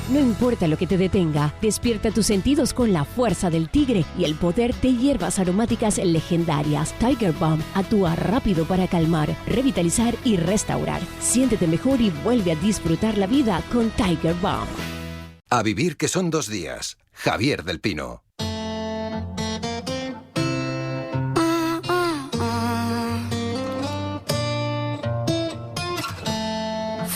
No importa lo que te detenga, despierta tus sentidos con la fuerza del tigre y el poder de hierbas aromáticas legendarias. Tiger Balm actúa rápido para calmar, revitalizar y restaurar. Siéntete mejor y vuelve a disfrutar la vida con Tiger Balm. A vivir que son 2 días. Javier del Pino.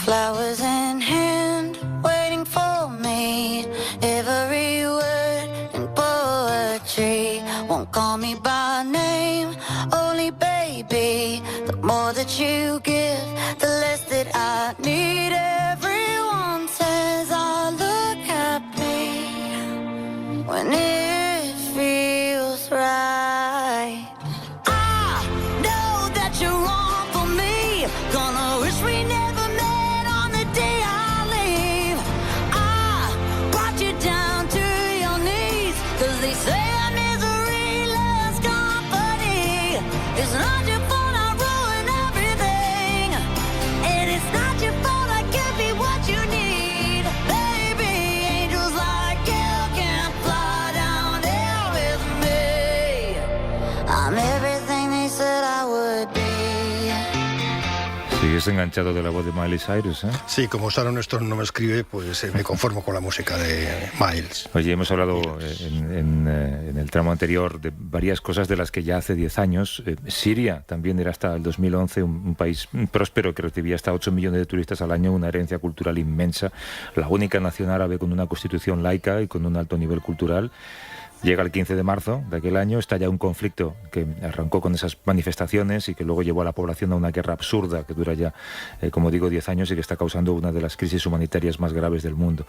Flowers in hand, waiting for me. Every word in poetry. Won't call me by name, only baby. The more that you give, the less that I need. Everyone says I look happy when it feels right. I know that you're wrong for me. Gonna wish we never. Sigues enganchado de la voz de Miley Cyrus, ¿eh? Sí, como Sharon Stone no me escribe, pues me conformo con la música de Miles. Oye, hemos hablado en el tramo anterior de varias cosas de las que ya hace 10 años. Siria también era hasta el 2011 un país próspero que recibía hasta 8 millones de turistas al año, una herencia cultural inmensa, la única nación árabe con una constitución laica y con un alto nivel cultural. Llega el 15 de marzo de aquel año, estalla un conflicto que arrancó con esas manifestaciones y que luego llevó a la población a una guerra absurda que dura ya, como digo, 10 años y que está causando una de las crisis humanitarias más graves del mundo.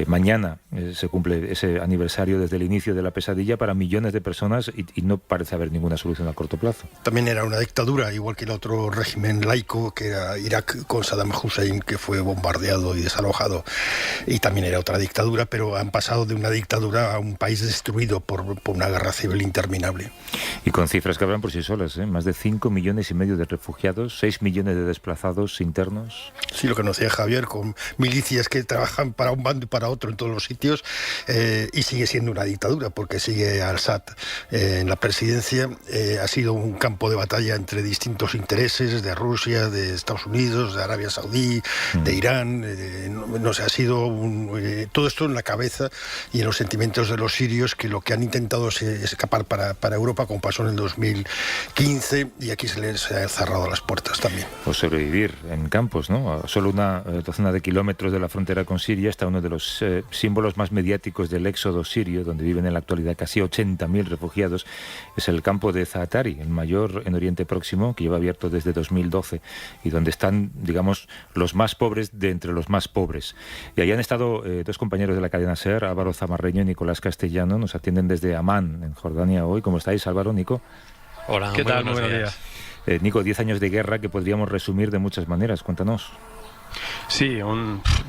Mañana se cumple ese aniversario desde el inicio de la pesadilla para millones de personas y no parece haber ninguna solución a corto plazo. También era una dictadura, igual que el otro régimen laico que era Irak con Saddam Hussein, que fue bombardeado y desalojado, y también era otra dictadura, pero han pasado de una dictadura a un país destruido por una guerra civil interminable. Y con cifras que hablan por sí solas, ¿eh? Más de 5,5 millones de refugiados, 6 millones de desplazados internos. Sí, lo que nos decía Javier, con milicias que trabajan para un bando y para otro en todos los sitios, y sigue siendo una dictadura, porque sigue Al-Assad en la presidencia. Ha sido un campo de batalla entre distintos intereses, de Rusia, de Estados Unidos, de Arabia Saudí, de Irán. No sé, ha sido todo esto en la cabeza y en los sentimientos de los sirios, que lo que han intentado es escapar para Europa, como pasó en el 2015, y aquí se les ha cerrado las puertas también. O sobrevivir en campos, ¿no? A solo una docena de kilómetros de la frontera con Siria está uno de los símbolos más mediáticos del éxodo sirio, donde viven en la actualidad casi 80.000 refugiados. Es el campo de Zaatari, el mayor en Oriente Próximo, que lleva abierto desde 2012 y donde están, digamos, los más pobres de entre los más pobres. Y ahí han estado dos compañeros de la cadena SER, Álvaro Zamarreño y Nicolás Castellano. Nos atienden desde Amán, en Jordania, hoy. ¿Cómo estáis, Álvaro, Nico? Hola, ¿qué tal? Muy buenos días. Nico, 10 años de guerra que podríamos resumir de muchas maneras. Cuéntanos. Sí,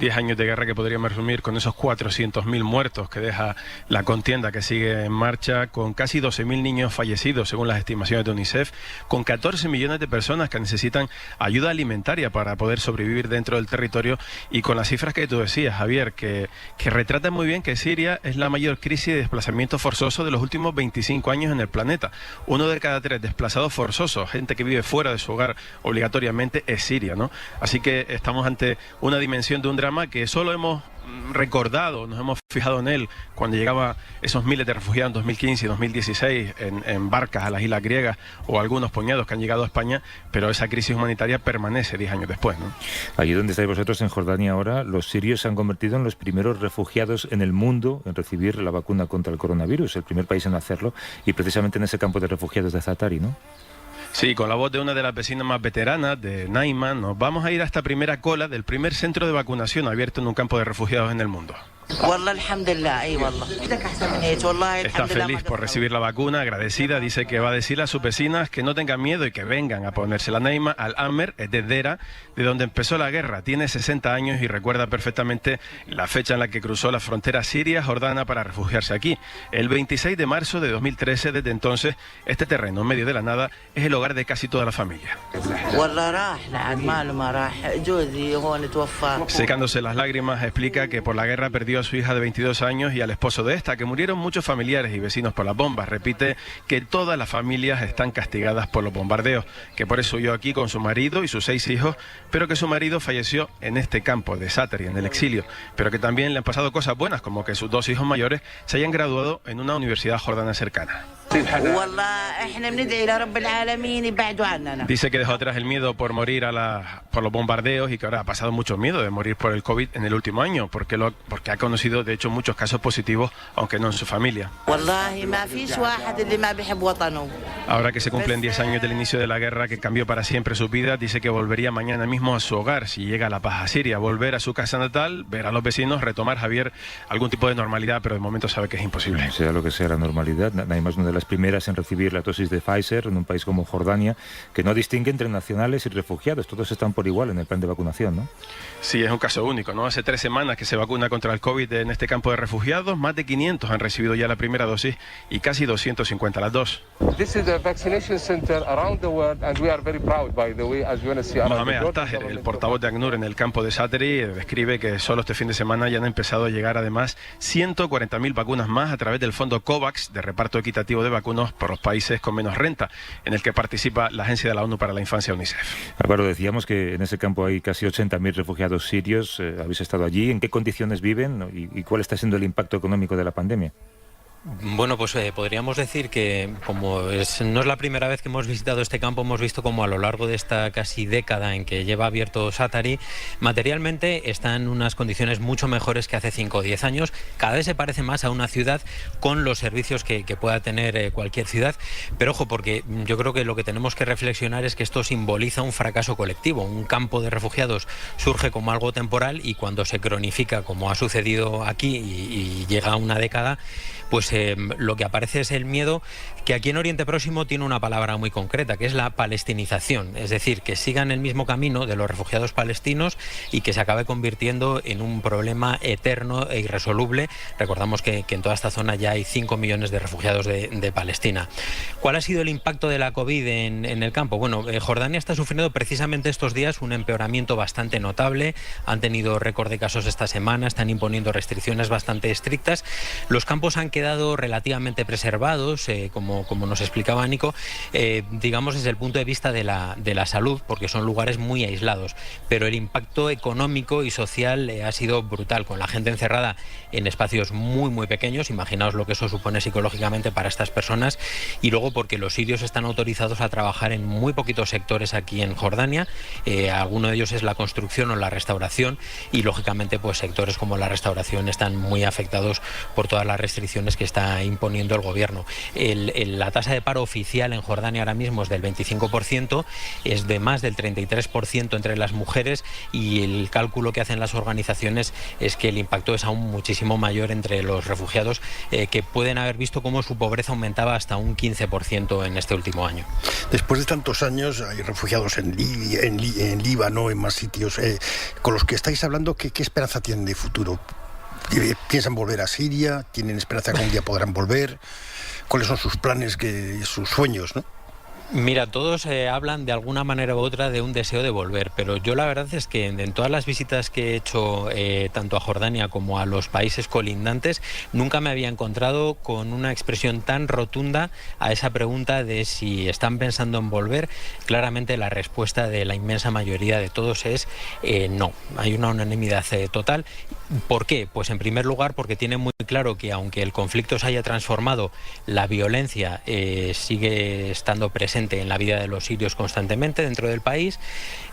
10 años de guerra que podríamos resumir con esos 400.000 muertos que deja la contienda que sigue en marcha, con casi 12.000 niños fallecidos según las estimaciones de UNICEF, con 14 millones de personas que necesitan ayuda alimentaria para poder sobrevivir dentro del territorio, y con las cifras que tú decías, Javier, que retratan muy bien que Siria es la mayor crisis de desplazamiento forzoso de los últimos 25 años en el planeta. 1 de cada 3 desplazados forzosos, gente que vive fuera de su hogar obligatoriamente, es Siria, ¿no? Así que estamos ante una dimensión de un drama que solo hemos recordado, nos hemos fijado en él cuando llegaba esos miles de refugiados en 2015 y 2016 en barcas a las islas griegas, o algunos puñados que han llegado a España, pero esa crisis humanitaria permanece 10 años después, ¿no? Allí donde estáis vosotros, en Jordania ahora, los sirios se han convertido en los primeros refugiados en el mundo en recibir la vacuna contra el coronavirus, el primer país en hacerlo, y precisamente en ese campo de refugiados de Zaatari, ¿no? Sí, con la voz de una de las vecinas más veteranas, de Naima, nos vamos a ir a esta primera cola del primer centro de vacunación abierto en un campo de refugiados en el mundo. Está feliz por recibir la vacuna, agradecida, dice que va a decirle a sus vecinas que no tengan miedo y que vengan a ponerse la Naima. Al-Amer es de Dera, de donde empezó la guerra, tiene 60 años y recuerda perfectamente la fecha en la que cruzó la frontera siria-jordana para refugiarse aquí. El 26 de marzo de 2013, desde entonces, este terreno en medio de la nada es el hogar de casi toda la familia. Secándose las lágrimas, explica que por la guerra perdió perdió a su hija de 22 años y al esposo de esta, que murieron muchos familiares y vecinos por las bombas. Repite que todas las familias están castigadas por los bombardeos, que por eso huyó aquí con su marido y sus 6 hijos, pero que su marido falleció en este campo de Zaatari, en el exilio, pero que también le han pasado cosas buenas, como que sus 2 hijos mayores se hayan graduado en una universidad jordana cercana. Dice que dejó atrás el miedo por morir por los bombardeos y que ahora ha pasado mucho miedo de morir por el COVID en el último año, porque ha conocido de hecho muchos casos positivos, aunque no en su familia. Ahora que se cumplen 10 años del inicio de la guerra que cambió para siempre su vida, dice que volvería mañana mismo a su hogar si llega la paz a Siria, volver a su casa natal, ver a los vecinos, retomar, Javier, algún tipo de normalidad, pero de momento sabe que es imposible. Sea lo que sea la normalidad, además una de las primeras en recibir la dosis de Pfizer en un país como Jordania, que no distingue entre nacionales y refugiados, todos están por igual en el plan de vacunación, ¿no? Sí, es un caso único, ¿no? Hace 3 semanas que se vacuna contra el COVID en este campo de refugiados, más de 500 han recibido ya la primera dosis y casi 250 las 2. Mohamed Al-Taher, el portavoz de ACNUR en el campo de Zaatari, describe que solo este fin de semana ya han empezado a llegar además 140.000 vacunas más a través del fondo COVAX de reparto equitativo de vacunas por los países con menos renta, en el que participa la Agencia de la ONU para la Infancia, UNICEF. Álvaro, decíamos que en ese campo hay casi 80.000 refugiados sirios. ¿Habéis estado allí? ¿En qué condiciones viven? ¿Y cuál está siendo el impacto económico de la pandemia? Bueno, pues podríamos decir que no es la primera vez que hemos visitado este campo, hemos visto como a lo largo de esta casi década en que lleva abierto Zaatari, materialmente está en unas condiciones mucho mejores que hace 5 o 10 años. Cada vez se parece más a una ciudad con los servicios que pueda tener cualquier ciudad. Pero ojo, porque yo creo que lo que tenemos que reflexionar es que esto simboliza un fracaso colectivo. Un campo de refugiados surge como algo temporal y cuando se cronifica, como ha sucedido aquí y llega a una década, pues lo que aparece es el miedo, que aquí en Oriente Próximo tiene una palabra muy concreta, que es la palestinización, es decir, que sigan el mismo camino de los refugiados palestinos y que se acabe convirtiendo en un problema eterno e irresoluble. Recordamos que en toda esta zona ya hay 5 millones de refugiados de Palestina. ¿Cuál ha sido el impacto de la COVID en el campo? Bueno, Jordania está sufriendo precisamente estos días un empeoramiento bastante notable. Han tenido récord de casos esta semana, están imponiendo restricciones bastante estrictas. Los campos han quedado relativamente preservados, como nos explicaba Nico, digamos desde el punto de vista de la salud, porque son lugares muy aislados, pero el impacto económico y social ha sido brutal, con la gente encerrada en espacios muy muy pequeños. Imaginaos lo que eso supone psicológicamente para estas personas, y luego porque los sirios están autorizados a trabajar en muy poquitos sectores aquí en Jordania. Alguno de ellos es la construcción o la restauración, y lógicamente pues sectores como la restauración están muy afectados por todas las restricciones que está imponiendo el gobierno. La tasa de paro oficial en Jordania ahora mismo es del 25%, es de más del 33% entre las mujeres, y el cálculo que hacen las organizaciones es que el impacto es aún muchísimo mayor entre los refugiados, que pueden haber visto cómo su pobreza aumentaba hasta un 15% en este último año. Después de tantos años hay refugiados en Líbano, en más sitios. Con los que estáis hablando, ¿qué esperanza tienen de futuro? ¿Piensan volver a Siria? ¿Tienen esperanza que un día podrán volver? ¿Cuáles son sus planes, sus sueños, no? Mira, todos hablan de alguna manera u otra de un deseo de volver, pero yo la verdad es que en todas las visitas que he hecho tanto a Jordania como a los países colindantes, nunca me había encontrado con una expresión tan rotunda a esa pregunta de si están pensando en volver. Claramente la respuesta de la inmensa mayoría de todos es no. Hay una unanimidad total. ¿Por qué? Pues en primer lugar porque tienen muy claro que aunque el conflicto se haya transformado, la violencia sigue estando presente en la vida de los sirios constantemente dentro del país.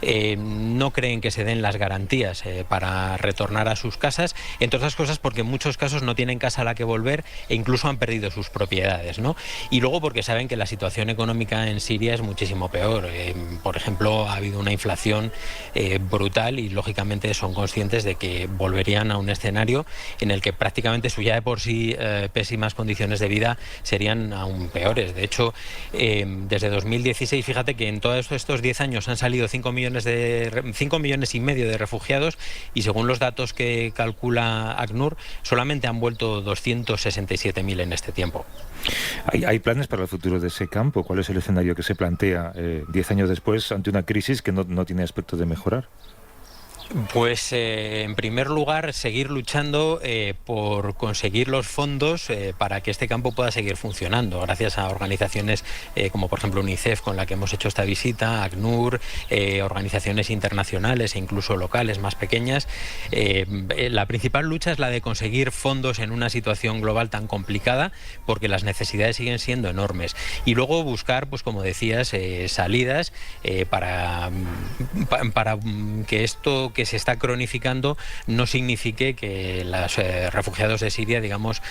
No creen que se den las garantías para retornar a sus casas, entre otras cosas porque en muchos casos no tienen casa a la que volver e incluso han perdido sus propiedades, ¿no? Y luego porque saben que la situación económica en Siria es muchísimo peor. Por ejemplo, ha habido una inflación brutal y lógicamente son conscientes de que volverían a un escenario en el que prácticamente su ya de por sí pésimas condiciones de vida serían aún peores. De hecho, desde 2016, fíjate que en todos estos 10 años han salido 5 millones y medio de refugiados, y según los datos que calcula ACNUR, solamente han vuelto 267.000 en este tiempo. ¿Hay planes para el futuro de ese campo? ¿Cuál es el escenario que se plantea 10 años después ante una crisis que no tiene aspecto de mejorar? Pues en primer lugar, seguir luchando por conseguir los fondos para que este campo pueda seguir funcionando, gracias a organizaciones como por ejemplo UNICEF, con la que hemos hecho esta visita, ACNUR, organizaciones internacionales e incluso locales más pequeñas. La principal lucha es la de conseguir fondos en una situación global tan complicada, porque las necesidades siguen siendo enormes. Y luego buscar, pues como decías, salidas para que esto que se está cronificando no signifique que los refugiados de Siria, digamos,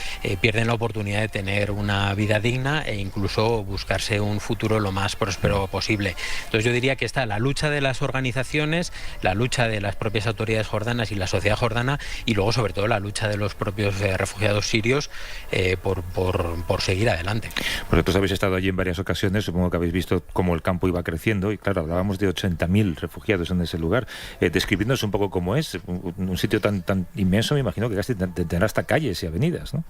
pierden la oportunidad de tener una vida digna e incluso buscarse un futuro lo más próspero posible. Entonces yo diría que está la lucha de las organizaciones, la lucha de las propias autoridades jordanas y la sociedad jordana, y luego sobre todo la lucha de los propios refugiados sirios por seguir adelante. Vosotros habéis estado allí en varias ocasiones, supongo que habéis visto cómo el campo iba creciendo, y claro, hablábamos de 80.000 refugiados en ese lugar. Describidnos un poco cómo es, un sitio tan inmenso, me imagino que casi tendrá hasta calles y avenidas, ¿no?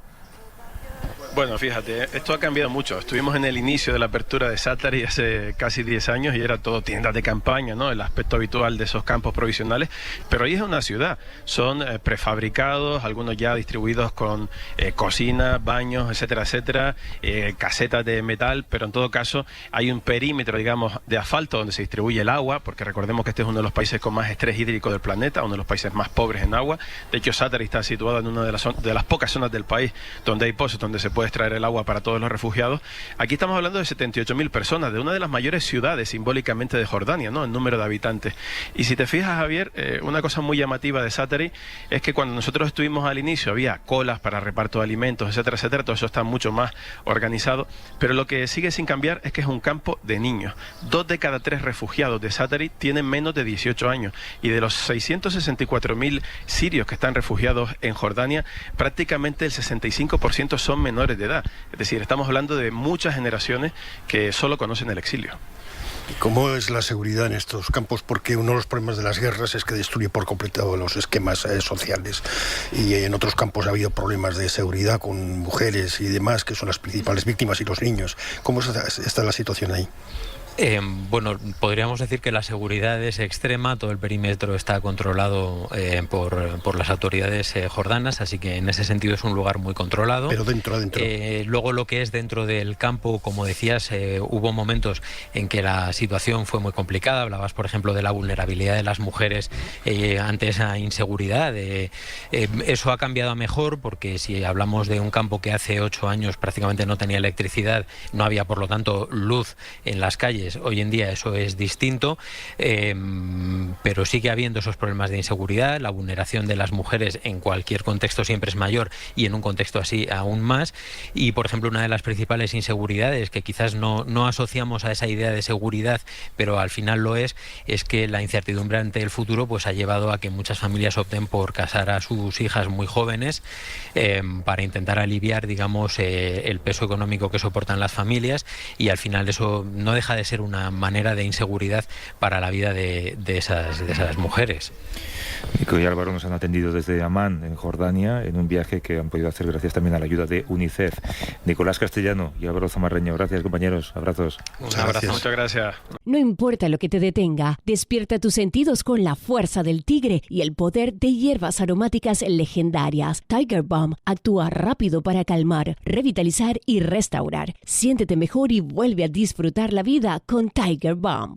Bueno, fíjate, esto ha cambiado mucho. Estuvimos en el inicio de la apertura de Zaatari hace casi 10 años y era todo tiendas de campaña, ¿no? El aspecto habitual de esos campos provisionales. Pero ahí es una ciudad. Son prefabricados, algunos ya distribuidos con cocinas, baños, etcétera, etcétera, casetas de metal, pero en todo caso hay un perímetro, digamos, de asfalto donde se distribuye el agua, porque recordemos que este es uno de los países con más estrés hídrico del planeta, uno de los países más pobres en agua. De hecho, Zaatari está situado en una de las pocas zonas del país donde hay pozos, donde se puede extraer el agua para todos los refugiados. Aquí estamos hablando de 78.000 personas, de una de las mayores ciudades simbólicamente de Jordania, ¿no? En número de habitantes. Y si te fijas, Javier, una cosa muy llamativa de Zaatari es que cuando nosotros estuvimos al inicio había colas para reparto de alimentos, etcétera, etcétera. Todo eso está mucho más organizado, pero lo que sigue sin cambiar es que es un campo de niños. 2 de cada 3 refugiados de Zaatari tienen menos de 18 años, y de los 664.000 sirios que están refugiados en Jordania, prácticamente el 65% son menores de edad. Es decir, estamos hablando de muchas generaciones que solo conocen el exilio. ¿Cómo es la seguridad en estos campos? Porque uno de los problemas de las guerras es que destruye por completo los esquemas sociales, y en otros campos ha habido problemas de seguridad con mujeres y demás, que son las principales víctimas, y los niños. ¿Cómo está la situación ahí? Bueno, podríamos decir que la seguridad es extrema, todo el perímetro está controlado por las autoridades jordanas, así que en ese sentido es un lugar muy controlado. Pero dentro. Luego lo que es dentro del campo, como decías, hubo momentos en que la situación fue muy complicada. Hablabas, por ejemplo, de la vulnerabilidad de las mujeres ante esa inseguridad. Eso ha cambiado a mejor, porque si hablamos de un campo que hace 8 años prácticamente no tenía electricidad, no había por lo tanto luz en las calles, hoy en día eso es distinto, pero sigue habiendo esos problemas de inseguridad. La vulneración de las mujeres en cualquier contexto siempre es mayor, y en un contexto así aún más. Y por ejemplo, una de las principales inseguridades que quizás no asociamos a esa idea de seguridad, pero al final lo es que la incertidumbre ante el futuro pues ha llevado a que muchas familias opten por casar a sus hijas muy jóvenes para intentar aliviar, digamos, el peso económico que soportan las familias, y al final eso no deja de ser una manera de inseguridad para la vida de esas mujeres. Nico y Álvaro nos han atendido desde Amán, en Jordania, en un viaje que han podido hacer gracias también a la ayuda de UNICEF. Nicolás Castellano y Álvaro Zamarreño, gracias, compañeros, abrazos. Un abrazo. Muchas gracias. No importa lo que te detenga, despierta tus sentidos con la fuerza del tigre y el poder de hierbas aromáticas legendarias. Tiger Balm actúa rápido para calmar, revitalizar y restaurar. Siéntete mejor y vuelve a disfrutar la vida con Tiger Balm.